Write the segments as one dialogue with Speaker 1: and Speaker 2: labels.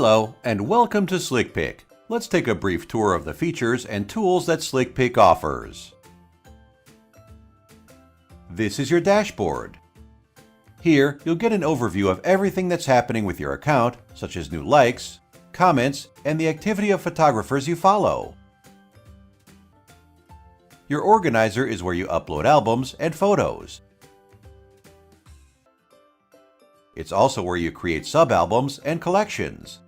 Speaker 1: Hello and welcome to SlickPic. Let's take a brief tour of the features and tools that SlickPic offers. This is your dashboard. Here, you'll get an overview of everything that's happening with your account, such as new likes, comments, and the activity of photographers you follow. Your organizer is where you upload albums and photos. It's also where you create sub-albums and collections.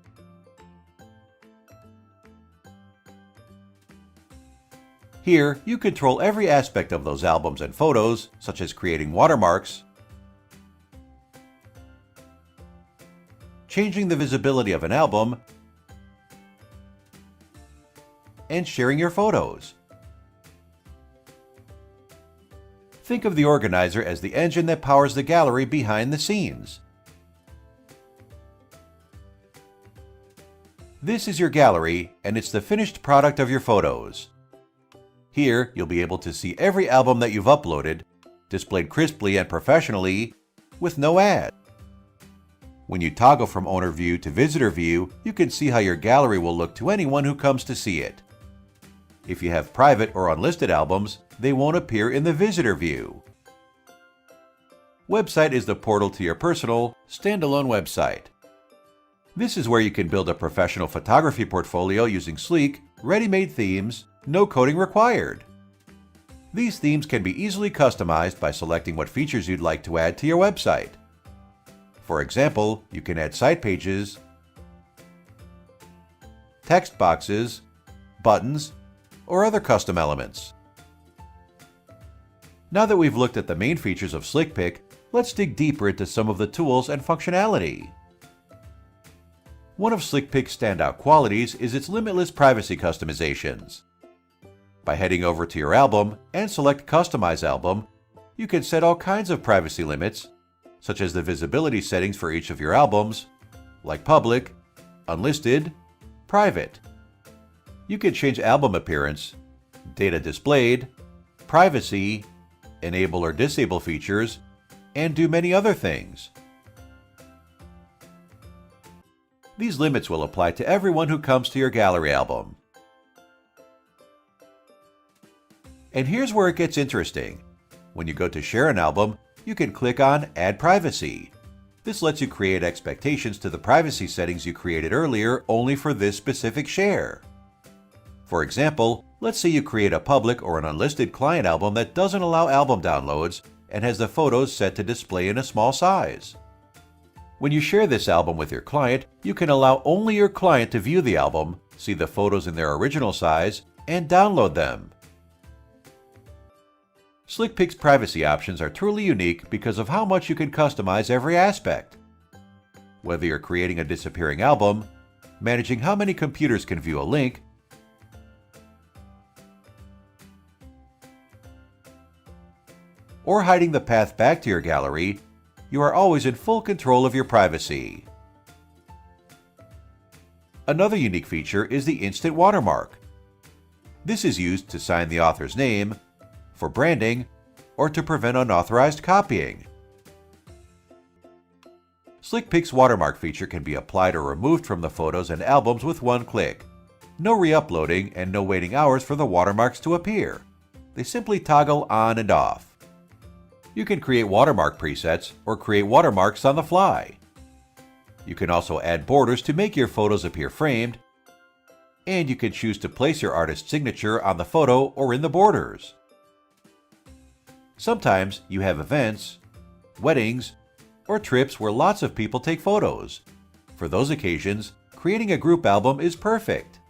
Speaker 1: Here, you control every aspect of those albums and photos, such as creating watermarks, changing the visibility of an album, and sharing your photos. Think of the organizer as the engine that powers the gallery behind the scenes. This is your gallery, and it's the finished product of your photos. Here, you'll be able to see every album that you've uploaded, displayed crisply and professionally, with no ad. When you toggle from owner view to visitor view, you can see how your gallery will look to anyone who comes to see it. If you have private or unlisted albums, they won't appear in the visitor view. Website is the portal to your personal, standalone website. This is where you can build a professional photography portfolio using sleek, ready-made themes, no coding required. These themes can be easily customized by selecting what features you'd like to add to your website. For example, you can add site pages, text boxes, buttons, or other custom elements. Now that we've looked at the main features of SlickPic, let's dig deeper into some of the tools and functionality. One of SlickPic's standout qualities is its limitless privacy customizations. By heading over to your album and select Customize Album, you can set all kinds of privacy limits, such as the visibility settings for each of your albums, like public, unlisted, private. You can change album appearance, data displayed, privacy, enable or disable features, and do many other things. These limits will apply to everyone who comes to your gallery album. And here's where it gets interesting. When you go to share an album, you can click on Add Privacy. This lets you create expectations to the privacy settings you created earlier only for this specific share. For example, let's say you create a public or an unlisted client album that doesn't allow album downloads and has the photos set to display in a small size. When you share this album with your client, you can allow only your client to view the album, see the photos in their original size, and download them. SlickPic's privacy options are truly unique because of how much you can customize every aspect. Whether you're creating a disappearing album, managing how many computers can view a link, or hiding the path back to your gallery, you are always in full control of your privacy. Another unique feature is the Instant Watermark. This is used to sign the author's name, for branding, or to prevent unauthorized copying. SlickPic's watermark feature can be applied or removed from the photos and albums with one click. No re-uploading and no waiting hours for the watermarks to appear. They simply toggle on and off. You can create watermark presets or create watermarks on the fly. You can also add borders to make your photos appear framed, and you can choose to place your artist's signature on the photo or in the borders. Sometimes you have events, weddings, or trips where lots of people take photos. For those occasions, creating a group album is perfect.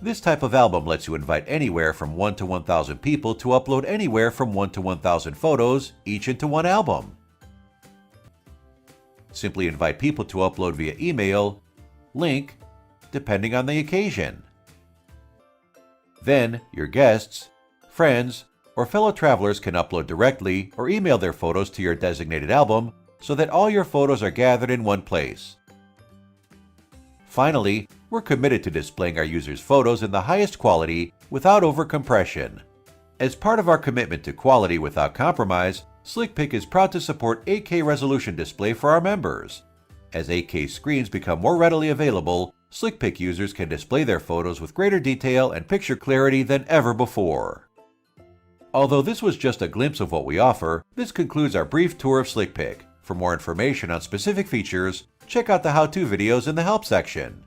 Speaker 1: This type of album lets you invite anywhere from 1 to 1,000 people to upload anywhere from 1 to 1,000 photos, each into one album. Simply invite people to upload via email, link, depending on the occasion. Then, your guests, friends, or fellow travelers can upload directly or email their photos to your designated album so that all your photos are gathered in one place. Finally, we're committed to displaying our users' photos in the highest quality without overcompression. As part of our commitment to quality without compromise, SlickPic is proud to support 8K resolution display for our members. As 8K screens become more readily available, SlickPic users can display their photos with greater detail and picture clarity than ever before. Although this was just a glimpse of what we offer, this concludes our brief tour of SlickPic. For more information on specific features, check out the how-to videos in the help section.